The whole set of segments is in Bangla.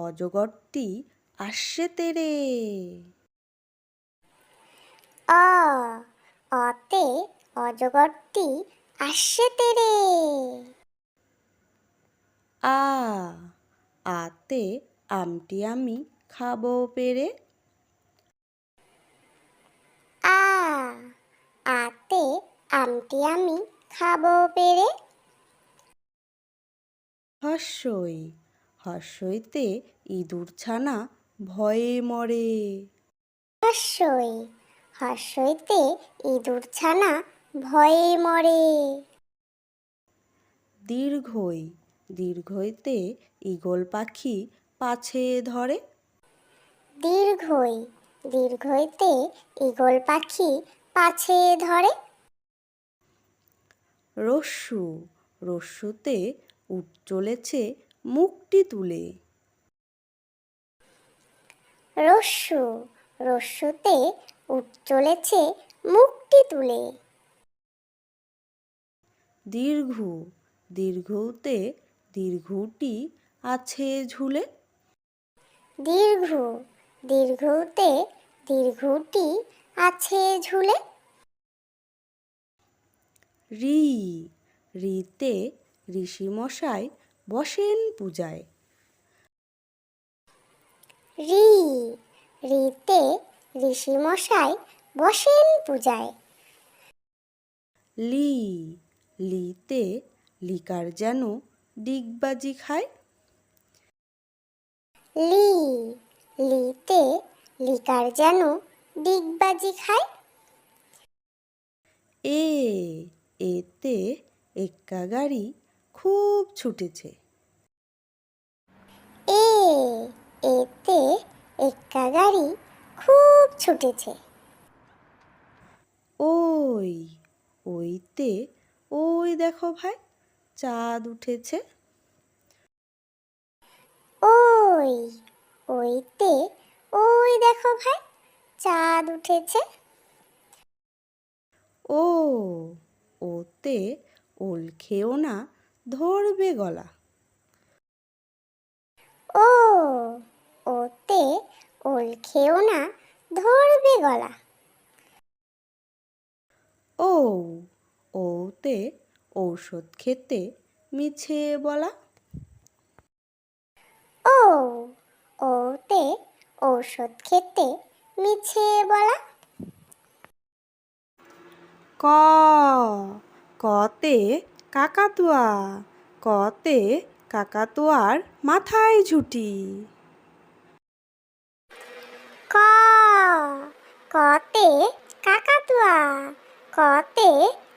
অজগরটি আসছে তেরে। অ অতে অজগরটি আসছে তেরে। আ আতে আমটি আমি খাবো পেরে। আ আতে আমটি আমি খাবো পেরে। হস্যই হস্যইতে ইঁদুর ছানা ভয়ে মরে। হস্যই হস্যইতে ইঁদুর ছানা ভয়ে মরে। দীর্ঘই দীর্ঘইতে ঈগল পাখি পাছে ধরে। দীর্ঘই দীর্ঘইতে ঈগল পাখি পাছে ধরে। রস্যু রস্যুতে উট চলেছে মুখটি তুলে। রস্যু রস্যুতে উট চলেছে মুখটি তুলে। দীর্ঘু দীর্ঘুতে দীর্ঘুটি আছে ঝুলে। দীর্ঘ দীর্ঘতে দীর্ঘটি আছে ঝুলে। রি রিতে ঋষিমশাই বসেন পূজায়। রি রিতে ঋষিমশাই বসেন পূজায়। লি লিতে লিকার যেন ডিগবাজি খায়। লি লিতে লিকার যেন ডিগবাজি খায়। এ এতে এক্কা গাড়ি খুব ছুটেছে। এ এতে এক্কা গাড়ি খুব ছুটেছে। ওই ওইতে ওই দেখো ভাই চাঁদ উঠেছে। ওই ওইতে ওই দেখো ভাই চাঁদ উঠেছে। ও ওতে ওল খেও না ধরবে গলা। ও ওতে ওল খেও না ধরবে গলা। ও ওতে ঔষধ খেতে মিছে বলা। ও ওতে ঔষধ খেতে মিছে বলা। ক কতে কাকাতুয়া কতে কাকাতুয়ার মাথায় ঝুঁটি। ক কতে কাকাতুয়া কতে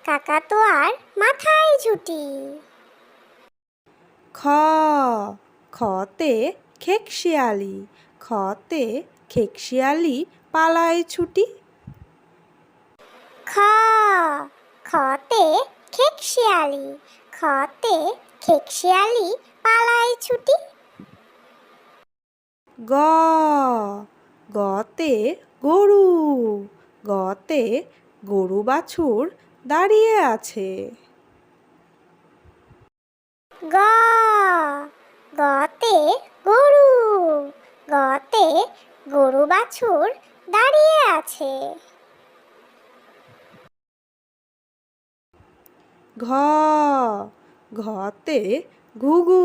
কাকাতুয়ার মাথায় ঝুঁটি। খ খতে খেকশিয়ালি খতে খেকশিয়ালি পালায় ছুটি। খ খতে খেকশিয়ালি খতে খেকশিয়ালি পালায় ছুটি। গ গতে গরু গতে গরু বাছুর দাঁড়িয়ে আছে। গ গতে গরু গতে গরু বাছুর দাঁড়িয়ে আছে। ঘ ঘতে ঘুঘু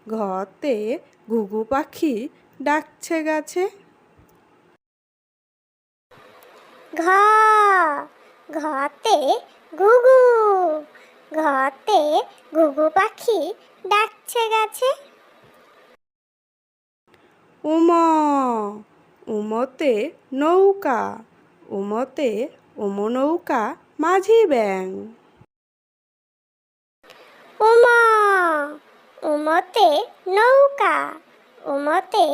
ঘতে ঘুঘু পাখি ডাকছে গাছে। ঘ ঘতে ঘুঘু ঘতে ঘুঘু পাখি ডাকছে গাছে। উম উমতে নৌকা উমতে নৌকা মাঝি ব্যাং। উমা উমতে নৌকা উমতে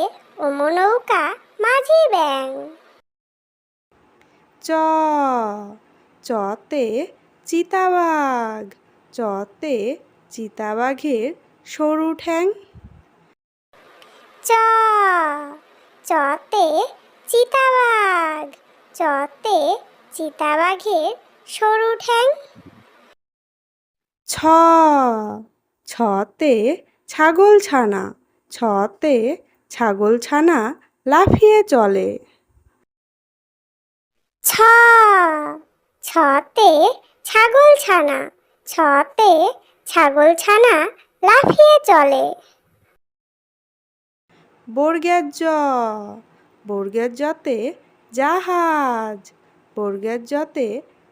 নৌকা মাঝি ব্যাং। চ চতে চিতাবাঘ চতে চিতাবাঘের সরু ঠ্যাং। চ চতে চিতাবাঘ চতে চিতাবাঘের সরু ঠ্যাং। ছ ছতে ছাগল ছানা ছতে ছাগলছানা লাফিয়ে চলে। ছ ছতে ছাগলছানা, ছতে ছাগলছানা লাফিয়ে চলে। বর্গের জ, বর্গের জতে জাহাজ, বর্গের জতে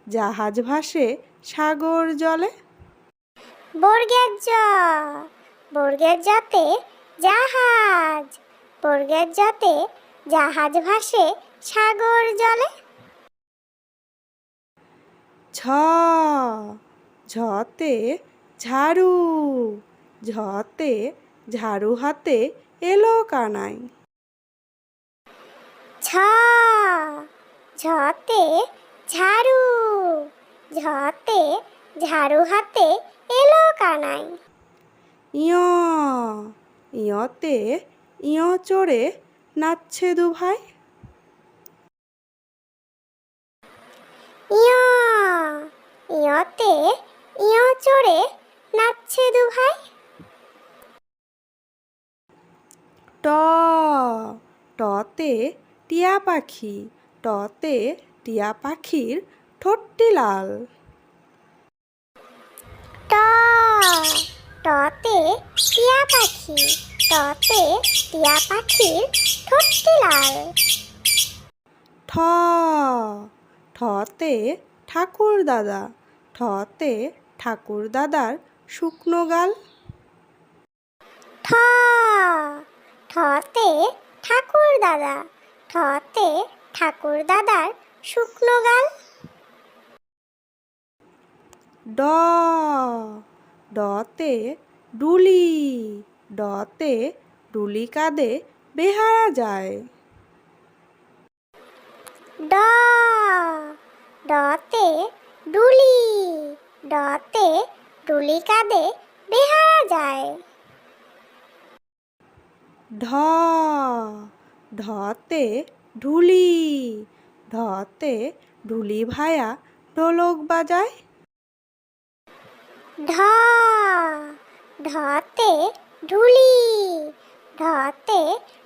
জাহাজ ভাসে সাগর জলে। বর্গের জ, বর্গের জতে জাহাজ, বর্গের জতে জাহাজ ভাসে সাগর জলে। ঝ, ঝতে ঝাড়ু, ঝতে ঝাড়ু হাতে এলো কানাই। ছ ঝতে ঝাড়ু, ঝতে ঝাড়ু হাতে এলো কানাই। ইয়, ইয়তে ইয় চড়ে নাচছে দুভাই। ইয়, ইয়তে ইয় চড়ে নাচছে দুভাই। ট, টতে টিয়া পাখি, টতে টিয়া পাখির ঠোঁটটি লাল। ট, টতে টিয়া পাখি, টতে টিয়া পাখির ঠোঁটটি লাল। ঠ, ঠতে ঠাকুর দাদা, ঠতে ঠাকুর দাদার শুকনো গাল। ঠ, ঠতে ঠাকুর দাদা, ঠতে ঠাকুর দাদার শুকনো গাল। ড, ডতে ডুলি, ডতে ডুলি কাঁধে বেহারা যায়। ড, ডতে ডুলি, ডতে ডুলি কাঁধে বেহারা যায়। ঢ, ঢতে ঢুলি, ঢতে ঢুলি ভায়া ঢোলক বাজায়। ঢ, ঢতে ঢুলি, ঢতে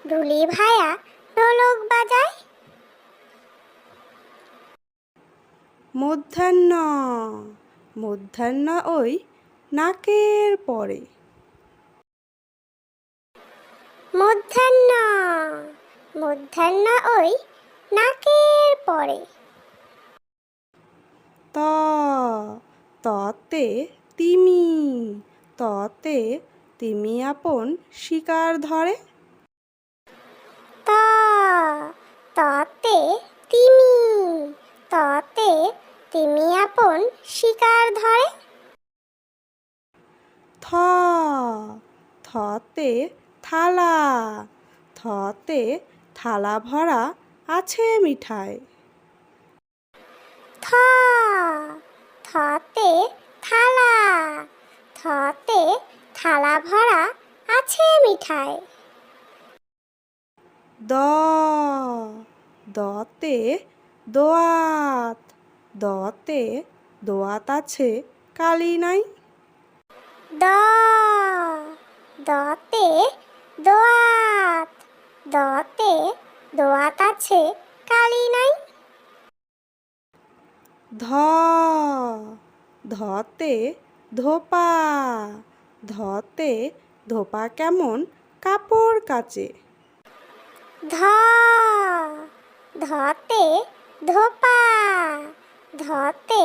ঢুলি ভায়া ঢোলক বাজায়। মধ্যাহ্ন, মধ্যাহ্ন ওই নাকের পরে। মধ্যাহ্ন, মধ্যাহ্ন ওই নাকের পরে। ত, ততে তিমি, ততে তিমি আপন শিকার ধরে। ত, ততে তিমি, ততে তিমি আপন শিকার ধরে। থ, থতে থালা, থতে থালা ভরা আছে মিঠাই। থ, থতে থালা, থতে থালা ভরা আছে মিঠাই। দ, দতে দোয়াত, দতে দোয়াত আছে কালি নাই। দ, দতে দোয়াত, দতে দোয়াত আছে কালি নাই। ধ, ধতে ধোপা, ধতে ধোপা কেমন কাপড় কাচে। ধ, ধতে ধোপা, ধতে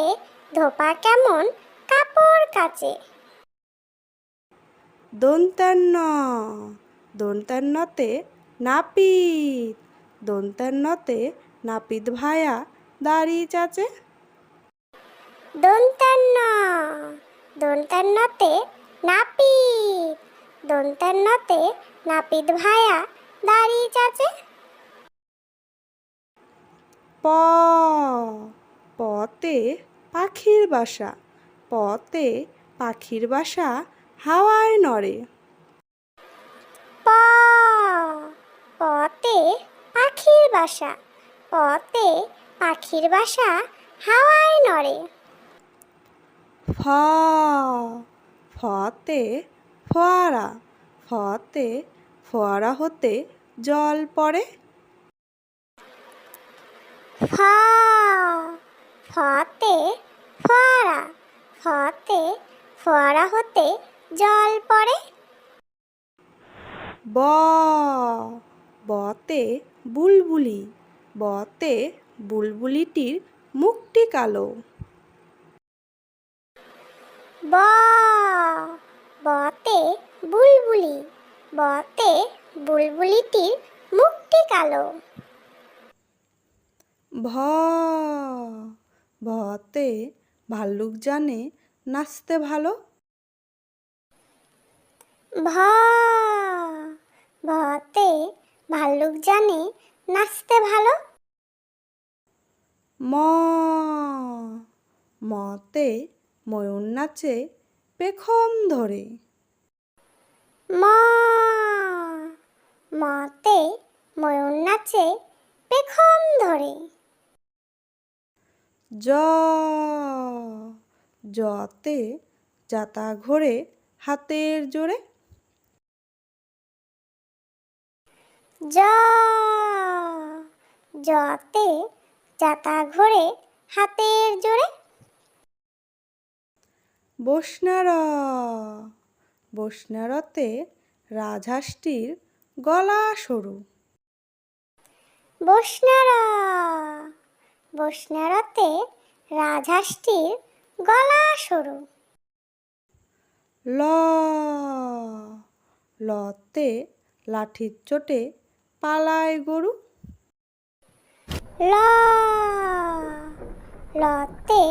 ধোপা কেমন কাপড় কাচে। দন্তান্ন, দন্তান্নতে নাপিত, দন্তান্নতে নাপিত ভায়া দাড়ি চাচে। দন্তান্ন, দন্তান্নতে নাপিত, দন্তান্নতে নাপিত ভায়া দাড়ি চাচে। প, পতে পাখির বাসা, পতে পাখির বাসা হাওয়ায় নড়ে। প, পতে পাখির বাসা, পতে পাখির বাসা হাওয়ায় নড়ে। ফ, ফতে ফোয়ারা, ফতে ফোয়ারা হতে জল পড়ে। ফ ফতে ফোয়ারা, ফতে ফোয়ারা হতে জল পড়ে। ব বতে বুলবুলি, বতে বুলবুলিটির মুখটি কালো। ব বতে বুলবুলি, বতে বুলবুলিটির মুখটি কালো। ভ ভতে ভাল্লুক জানে নাচতে ভালো। ভ ভতে ভাল্লুক জানে নাচতে ভালো। ম মতে ময়ূর নাচে পেখম ধরে। ম মতে ময়ূর নাচে পেখম ধরে। জ জতে যাতা ঘোরে হাতের জোরে। জ জতে যাতা ঘোরে হাতের জোরে। বসনার বসনারতে রাজহাঁসটির গলা সরু। বসনার বসনারতে রাজহাঁসটির গলা সরু। ল লতে লাঠির চোটে পালায় গরু। ল লতে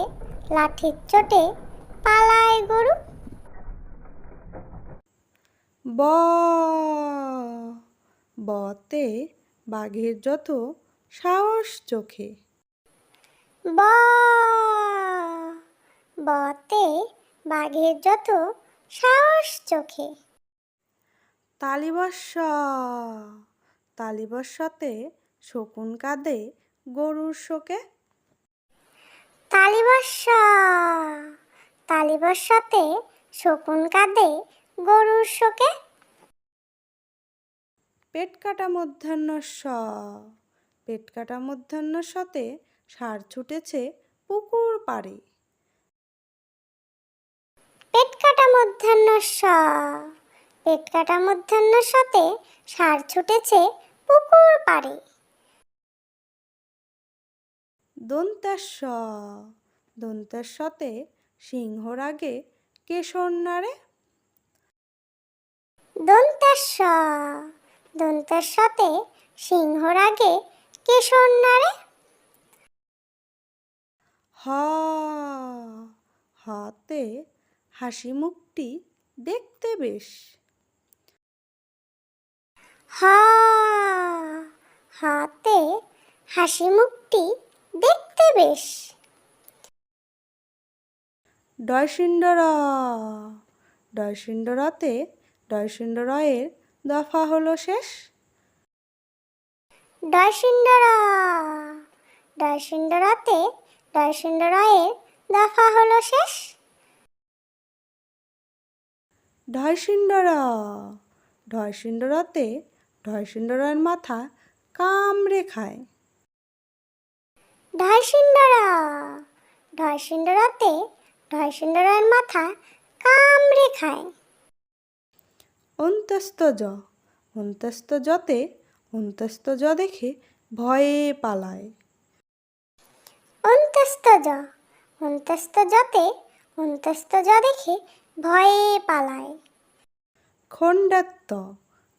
লাঠির চোটে পালায় গরু। ব বতে বাঘের যত সাহস চোখে। ব বতে বাঘের যত সাহস চোখে। তালিবস্য তালিবস্যতে শকুন কাঁদে গরুর শোকে। তালিবস্য তালিবস্যতে শকুন কাঁদে গরুর শোকে। পেট কাটা মধ্যাহ্নস্য পেট কাটা মধ্যাহ্নস্যতে ষাঁড় ছুটেছে পুকুর পাড়ে। পেট কাটা মধ্যাহ্নস্য পেট কাটা মধ্যাহ্নস্যতে ষাঁড় ছুটেছে পুকুর পাড়ে। দন্তেশ্ব দন্তেশ্বতে সিংহর আগে কেশর নাড়ে। দন্তেশ্ব দন্তেশ্বতে সিংহর আগে কেশর নাড়ে। হ হতে হাসি মুখটি দেখতে বেশ। হ হাতে হাসি মুখটি দেখতে বেশ। ডয়সিন্ডর ডয়সিন্ডরতে ডয়সিন্ডরয়ের দফা হলো শেষ। ডয়সিন্ডর ডয়সিন্ডরতে ডয়সিন্ডরয়ের দফা হলো শেষ। ঢয়সিন্ডর ঢয়সিন্ডরতে ঢয়সিন্ডরের মাথা কামড়ে খায়। ঢয়সিন্ডর ঢয়সিন্ডরতে ঢয়সিন্ডরের মাথা কামড়ে খায়। অন্তস্তজ অন্তস্তজতে অন্তস্তজ দেখে ভয়ে পালায়। অন্তস্তজ অন্তস্তজতে অন্তস্তজ দেখে ভয়ে পালায়। খণ্ডাত্ত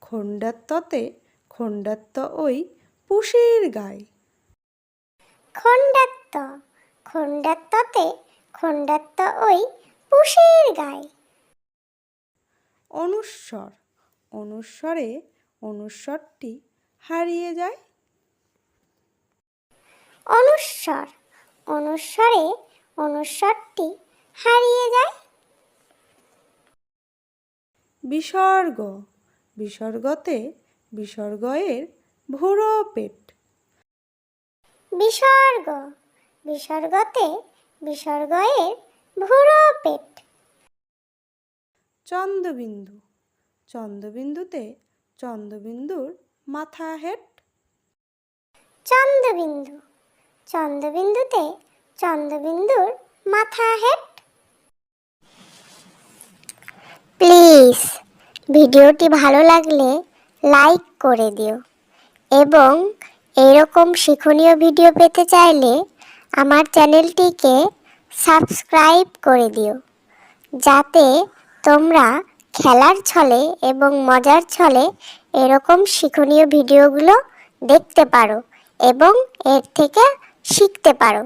খণ্ডাত্ততে খণ্ডাত্ত ওই পুষির গায়। খণ্ডাত্ত খণ্ডাত্ততে খণ্ডাত্ত ওই পুষির গায়। অনুস্বর অনুস্বরে অনুস্বরটি হারিয়ে যায়। অনুস্বর অনুস্বরে অনুস্বরটি হারিয়ে যায়। বিসর্গ বিসর্গতে বিসর্গয়ের ভুরো পেট। বিসর্গ বিসর্গতে বিসর্গয়ের ভুরো পেট। চন্দ্রবিন্দু চন্দ্রবিন্দুতে চন্দ্রবিন্দুর মাথা হেড? চন্দ্রবিন্দু। চন্দ্রবিন্দুতে চন্দ্রবিন্দুর মাথা হেড। প্লিজ ভিডিওটি ভালো লাগলে লাইক করে দিও এবং এরকম শিক্ষণীয় ভিডিও পেতে চাইলে আমার চ্যানেলটিকে সাবস্ক্রাইব করে দিও, যাতে তোমরা খেলার ছলে এবং মজার ছলে এরকম শিক্ষণীয় ভিডিওগুলো দেখতে পারো এবং এর থেকে শিখতে পারো।